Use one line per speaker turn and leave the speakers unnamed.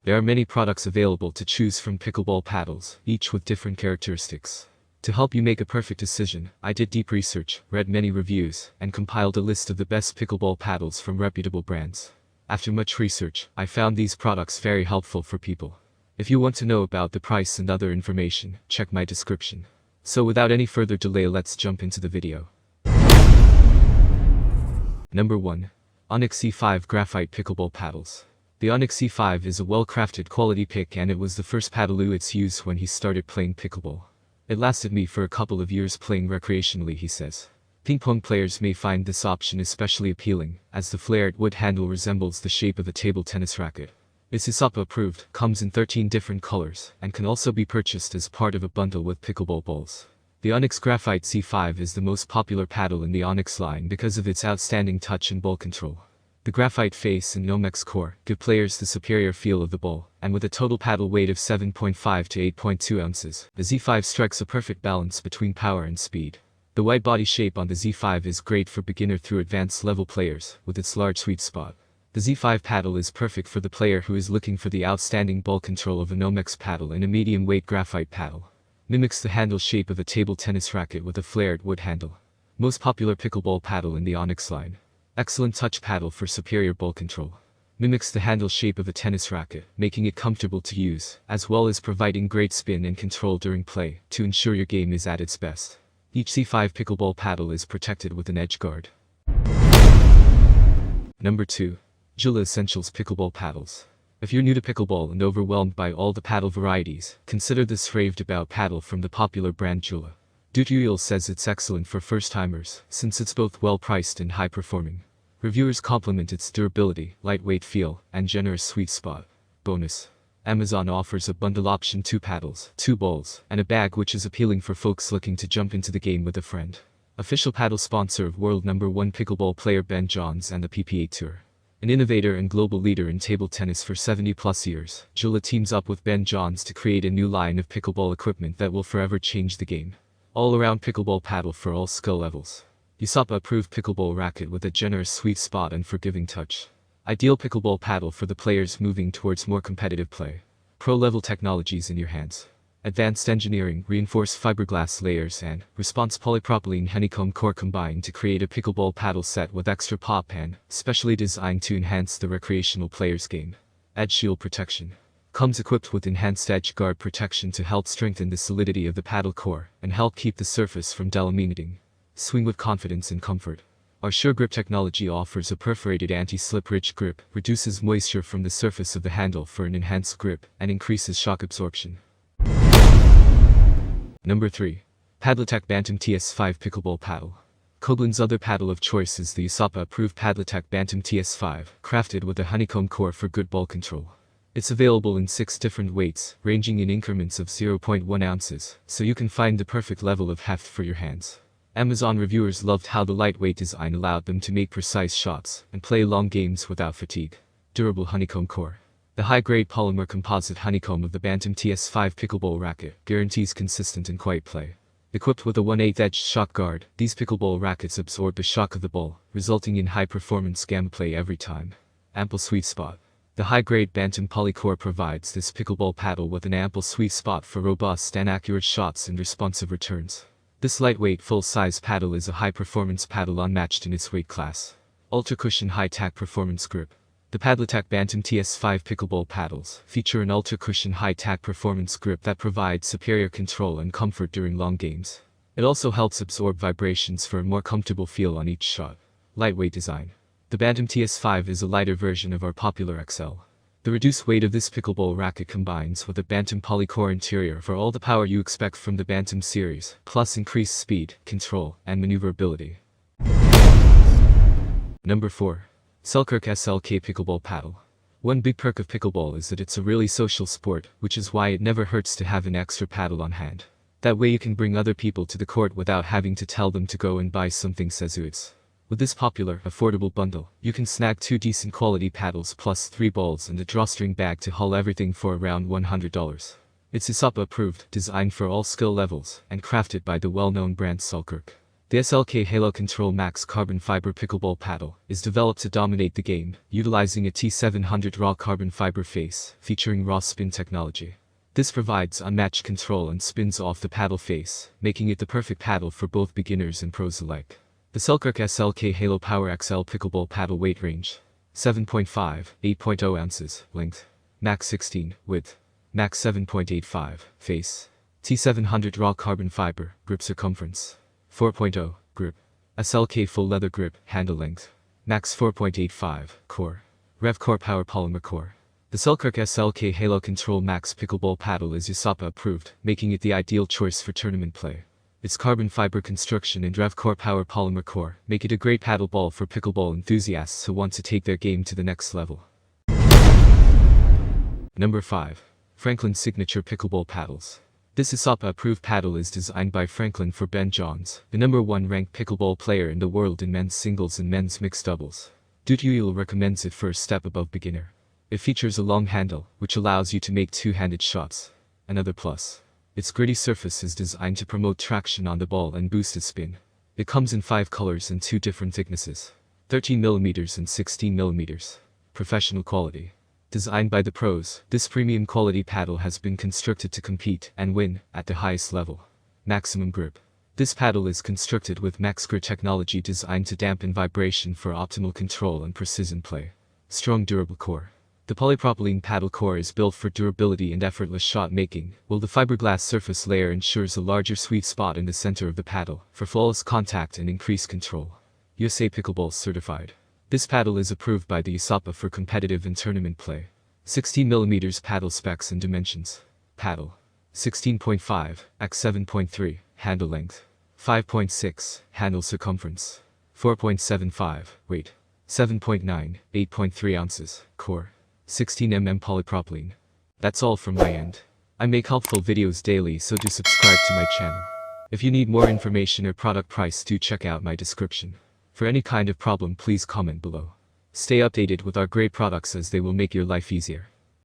There are many products available to choose from pickleball paddles, each with different characteristics. To help you make a perfect decision, I did deep research, read many reviews, and compiled a list of the best pickleball paddles from reputable brands. After much research, I found these products very helpful for people. If you want to know about the price and other information, check my description. So without any further delay, let's jump into the video. Number 1. Onyx C5 Graphite Pickleball Paddles. The Onyx C5 is a well-crafted quality pick, and it was the first paddle Lewis used when he started playing pickleball. It lasted me for a couple of years playing recreationally, he says. Ping pong players may find this option especially appealing, as the flared wood handle resembles the shape of a table tennis racket. It's ISAPA approved, comes in 13 different colors, and can also be purchased as part of a bundle with pickleball balls. The Onyx Graphite C5 is the most popular paddle in the Onyx line because of its outstanding touch and ball control. The graphite face and Nomex core give players the superior feel of the ball, and with a total paddle weight of 7.5 to 8.2 ounces, the Z5 strikes a perfect balance between power and speed. The wide body shape on the Z5 is great for beginner through advanced level players, with its large sweet spot. The Z5 paddle is perfect for the player who is looking for the outstanding ball control of a Nomex paddle and a medium weight graphite paddle. Mimics the handle shape of a table tennis racket with a flared wood handle. Most popular pickleball paddle in the Onyx line. Excellent touch paddle for superior ball control. Mimics the handle shape of a tennis racket, making it comfortable to use, as well as providing great spin and control during play, to ensure your game is at its best. Each C5 pickleball paddle is protected with an edge guard. Number 2. Jula Essentials Pickleball Paddles. If you're new to pickleball and overwhelmed by all the paddle varieties, consider this raved-about paddle from the popular brand Jula. Dutyul says it's excellent for first-timers, since it's both well-priced and high-performing. Reviewers compliment its durability, lightweight feel, and generous sweet spot. Bonus. Amazon offers a bundle option: 2 paddles, 2 balls, and a bag, which is appealing for folks looking to jump into the game with a friend. Official paddle sponsor of world #1 pickleball player Ben Johns and the PPA Tour. An innovator and global leader in table tennis for 70+ years, Jula teams up with Ben Johns to create a new line of pickleball equipment that will forever change the game. All-around pickleball paddle for all skill levels. ISAPA approved pickleball racket with a generous sweet spot and forgiving touch. Ideal pickleball paddle for the players moving towards more competitive play. Pro-level technologies in your hands. Advanced engineering, reinforced fiberglass layers, and response polypropylene honeycomb core combine to create a pickleball paddle set with extra pop and specially designed to enhance the recreational player's game. Edge shield protection. Comes equipped with enhanced edge guard protection to help strengthen the solidity of the paddle core and help keep the surface from delaminating. Swing with confidence and comfort. Our Sure Grip technology offers a perforated anti-slip ridge grip, reduces moisture from the surface of the handle for an enhanced grip, and increases shock absorption. Number 3. Padletech Bantam TS5 Pickleball Paddle. Koblen's other paddle of choice is the ISAPA-approved Padletech Bantam TS5, crafted with a honeycomb core for good ball control. It's available in 6 different weights, ranging in increments of 0.1 ounces, so you can find the perfect level of heft for your hands. Amazon reviewers loved how the lightweight design allowed them to make precise shots and play long games without fatigue. Durable honeycomb core. The high-grade polymer composite honeycomb of the Bantam TS5 pickleball racket guarantees consistent and quiet play. Equipped with a 1/8 edged shock guard, these pickleball rackets absorb the shock of the ball, resulting in high-performance gameplay every time. Ample sweet spot. The high-grade Bantam Polycore provides this pickleball paddle with an ample sweet spot for robust and accurate shots and responsive returns. This lightweight full-size paddle is a high-performance paddle unmatched in its weight class. Ultra-cushion high-tack performance grip. The Padletech Bantam TS5 pickleball paddles feature an ultra-cushion high-tack performance grip that provides superior control and comfort during long games. It also helps absorb vibrations for a more comfortable feel on each shot. Lightweight design. The Bantam TS5 is a lighter version of our popular XL. The reduced weight of this pickleball racket combines with a Bantam Polycore interior for all the power you expect from the Bantam series, plus increased speed, control, and maneuverability. Number 4. Selkirk SLK Pickleball Paddle. One big perk of pickleball is that it's a really social sport, which is why it never hurts to have an extra paddle on hand. That way you can bring other people to the court without having to tell them to go and buy something Sezuits. With this popular, affordable bundle, you can snag 2 decent quality paddles plus 3 balls and a drawstring bag to haul everything for around $100. It's ISAPA approved, designed for all skill levels, and crafted by the well-known brand Selkirk. The SLK Halo Control Max Carbon Fiber Pickleball Paddle is developed to dominate the game, utilizing a T700 raw carbon fiber face, featuring raw spin technology. This provides unmatched control and spins off the paddle face, making it the perfect paddle for both beginners and pros alike. The Selkirk SLK Halo Power XL Pickleball Paddle weight range: 7.5, 8.0 ounces, length, max 16, width, max 7.85, face, T700 raw carbon fiber, grip circumference, 4.0, grip, SLK full leather grip, handle length, max 4.85, core, Rev Core Power Polymer Core. The Selkirk SLK Halo Control Max Pickleball Paddle is USAPA approved, making it the ideal choice for tournament play. Its carbon fiber construction and Rev Core Power Polymer Core make it a great paddle ball for pickleball enthusiasts who want to take their game to the next level. Number 5. Franklin Signature Pickleball Paddles. This USAPA-approved paddle is designed by Franklin for Ben Johns, the #1 ranked pickleball player in the world in men's singles and men's mixed doubles. Dutyul recommends it for a step above beginner. It features a long handle, which allows you to make two-handed shots. Another plus: its gritty surface is designed to promote traction on the ball and boost its spin. It comes in 5 colors and 2 different thicknesses: 13mm and 16mm. Professional quality. Designed by the pros, this premium quality paddle has been constructed to compete and win at the highest level. Maximum grip. This paddle is constructed with Max Grip technology designed to dampen vibration for optimal control and precision play. Strong durable core. The polypropylene paddle core is built for durability and effortless shot making, while the fiberglass surface layer ensures a larger sweet spot in the center of the paddle for flawless contact and increased control. USA Pickleball certified. This paddle is approved by the USAPA for competitive and tournament play. 16mm paddle specs and dimensions. Paddle: 16.5 x 7.3, handle length, 5.6, handle circumference, 4.75, weight, 7.9, 8.3 ounces, core, 16mm polypropylene. That's all from my end. I make helpful videos daily, so do subscribe to my channel. If you need more information or product price, do check out my description. For any kind of problem, please comment below. Stay updated with our great products, as they will make your life easier.